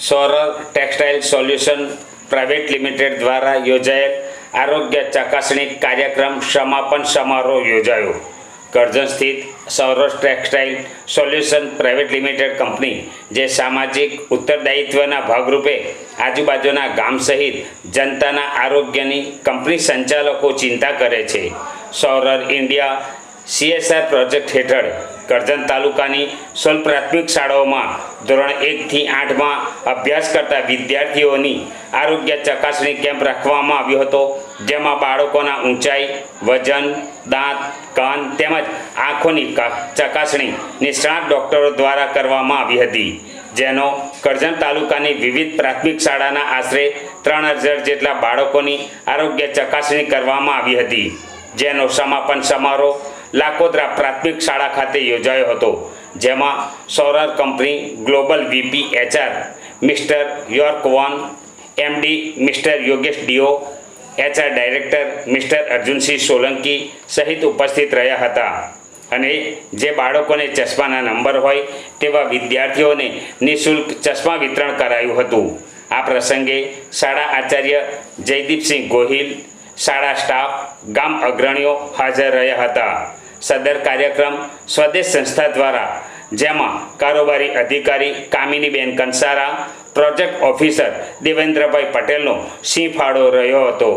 Sourav textile solution private limited દ્વારા યોજાયેલ આરોગ્ય ચકાસણી કાર્યક્રમ સમાપન સમારોહ યોજાયો. કરજણ સ્થિત Saurav textile solution private limited company જે સામાજિક ઉત્તરદાયિત્વના ભાગરૂપે આજુબાજુના ગામ સહિત જનતાના આરોગ્યની કંપની સંચાલકો ચિંતા કરે છે. સૌરવ ઇન્ડિયા CSR પ્રોજેક્ટ હેઠળ કરજણ તાલુકાની 16 પ્રાથમિક શાળાઓમાં ધોરણ 1 થી 8માં અભ્યાસ કરતા વિદ્યાર્થીઓની આરોગ્ય ચકાસણી કેમ્પ રાખવામાં આવ્યો હતો, જેમાં બાળકોના ઊંચાઈ, વજન, દાંત, કાન તેમજ આંખોની ચકાસણી નિષ્ણાત ડોક્ટરો દ્વારા કરવામાં આવી હતી, જેનો કરજણ તાલુકાની વિવિધ પ્રાથમિક શાળાના આશરે 3000 જેટલા બાળકોની આરોગ્ય ચકાસણી કરવામાં આવી હતી, જેનો સમાપન સમારોહ લાકોદરા પ્રાથમિક શાળા ખાતે યોજાયો હતો, જેમાં Saurav company global VP HR mister York Vaughn, MD mister Yogesh Deo, HR director mister Arjunsinh Solanki સહિત ઉપસ્થિત રહ્યા હતા અને જે બાળકોને ચશ્માના નંબર હોય તેવા વિદ્યાર્થીઓને નિઃશુલ્ક ચશ્મા વિતરણ કરાયું હતું. આ પ્રસંગે શાળા આચાર્ય જયદીપસિંહ ગોહિલ, શાળા સ્ટાફ, ગામ અગ્રણીઓ હાજર રહ્યા હતા. સદર કાર્યક્રમ સ્વદેશ સંસ્થા દ્વારા, જેમાં કારોબારી અધિકારી કામિનીબેન કંસારા, પ્રોજેક્ટ ઓફિસર દેવેન્દ્રભાઈ પટેલનો સિંહ ફાળો રહ્યો હતો.